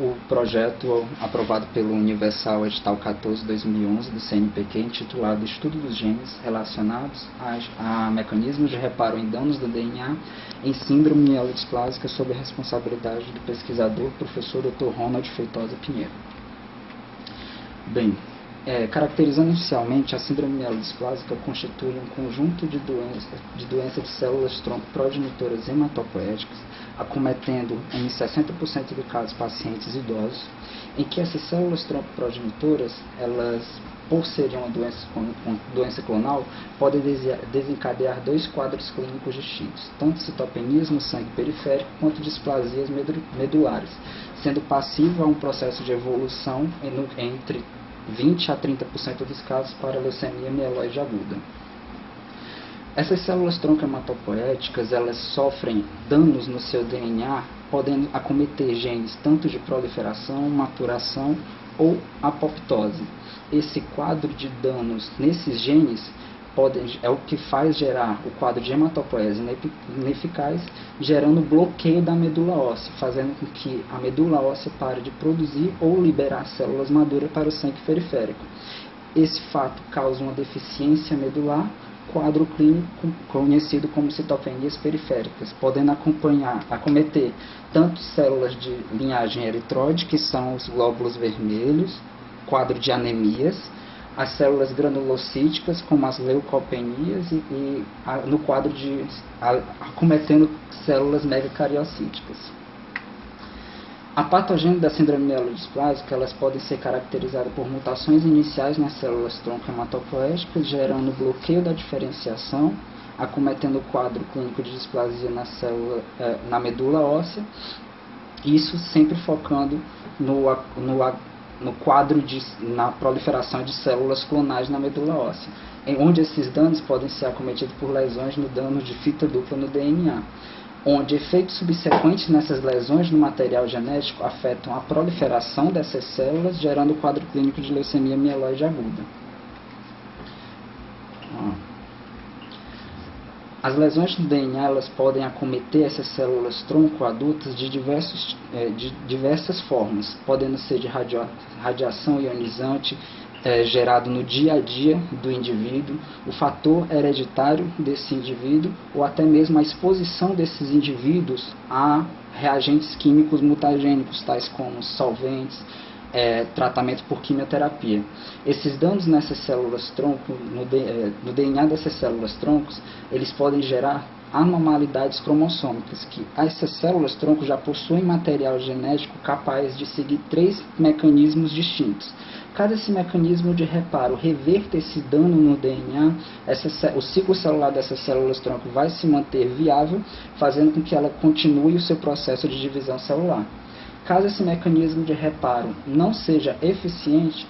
o projeto aprovado pelo Universal Edital 14/2011 do CNPq, intitulado Estudo dos genes relacionados a mecanismos de reparo em danos do DNA em síndrome mielodisplásica, sob a responsabilidade do pesquisador professor Dr. Ronald Feitosa Pinheiro. Bem, caracterizando inicialmente, a síndrome mielodisplásica constitui um conjunto de doenças de células-tronco progenitoras hematopoéticas, acometendo em 60% dos casos pacientes idosos, em que essas células-tronco progenitoras, elas, por serem uma doença clonal, podem desencadear dois quadros clínicos distintos, tanto citopenias no sangue periférico quanto displasias medulares, sendo passiva a um processo de evolução entre 20 a 30% dos casos para leucemia mieloide aguda. Essas células-tronco hematopoéticas, elas sofrem danos no seu DNA, podendo acometer genes tanto de proliferação, maturação ou apoptose. Esse quadro de danos nesses genes é o que faz gerar o quadro de hematopoese ineficaz, gerando bloqueio da medula óssea, fazendo com que a medula óssea pare de produzir ou liberar células maduras para o sangue periférico. Esse fato causa uma deficiência medular, quadro clínico conhecido como citopenias periféricas, podendo acometer tanto células de linhagem eritroide, que são os glóbulos vermelhos, quadro de anemias, as células granulocíticas, como as leucopenias, e no quadro de acometendo células megacariocíticas. A patogênese da síndrome mielodisplásica, elas podem ser caracterizadas por mutações iniciais nas células-tronco hematopoéticas, gerando bloqueio da diferenciação, acometendo o quadro clínico de displasia na medula óssea, isso sempre focando no quadro na proliferação de células clonais na medula óssea, onde esses danos podem ser acometidos por lesões no dano de fita dupla no DNA, onde efeitos subsequentes nessas lesões no material genético afetam a proliferação dessas células, gerando o quadro clínico de leucemia mieloide aguda. As lesões no DNA, elas podem acometer essas células-tronco adultas de diversas formas, podendo ser de radiação ionizante, gerado no dia a dia do indivíduo, o fator hereditário desse indivíduo, ou até mesmo a exposição desses indivíduos a reagentes químicos mutagênicos, tais como solventes, tratamento por quimioterapia. Esses danos nessas células-tronco, no DNA dessas células-troncos, eles podem gerar anormalidades cromossômicas, que essas células-tronco já possuem material genético capaz de seguir 3 mecanismos distintos. Cada esse mecanismo de reparo reverta esse dano no DNA, o ciclo celular dessas células-tronco vai se manter viável, fazendo com que ela continue o seu processo de divisão celular. Caso esse mecanismo de reparo não seja eficiente,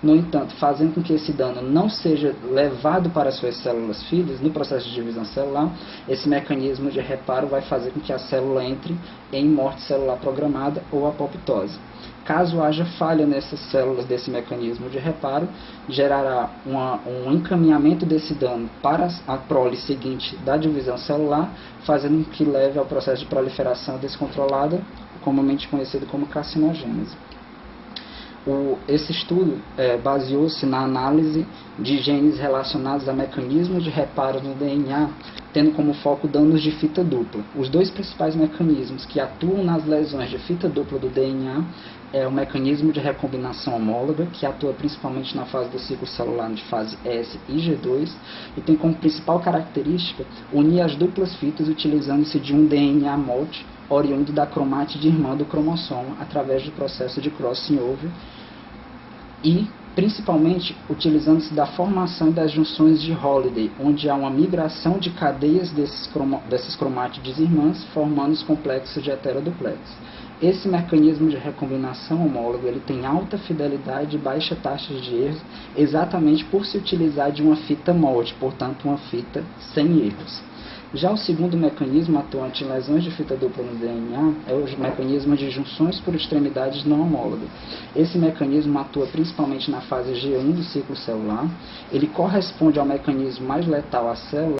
no entanto, fazendo com que esse dano não seja levado para as suas células filhas no processo de divisão celular, esse mecanismo de reparo vai fazer com que a célula entre em morte celular programada ou apoptose. Caso haja falha nessas células desse mecanismo de reparo, gerará um encaminhamento desse dano para a prole seguinte da divisão celular, fazendo com que leve ao processo de proliferação descontrolada, comumente conhecido como carcinogênese. Esse estudo baseou-se na análise de genes relacionados a mecanismos de reparo no DNA, tendo como foco danos de fita dupla. Os 2 principais mecanismos que atuam nas lesões de fita dupla do DNA é o mecanismo de recombinação homóloga, que atua principalmente na fase do ciclo celular de fase S e G2, e tem como principal característica unir as duplas fitas utilizando-se de um DNA molte oriundo da cromátide irmã do cromossomo, através do processo de crossing over, e principalmente utilizando-se da formação das junções de Holliday, onde há uma migração de cadeias dessas cromátides irmãs, formando os complexos de heteroduplex. Esse mecanismo de recombinação homóloga, ele tem alta fidelidade e baixa taxa de erros, exatamente por se utilizar de uma fita molde, portanto uma fita sem erros. Já o segundo mecanismo atuante em lesões de fita dupla no DNA é o mecanismo de junções por extremidades não homólogas. Esse mecanismo atua principalmente na fase G1 do ciclo celular. Ele corresponde ao mecanismo mais letal à célula,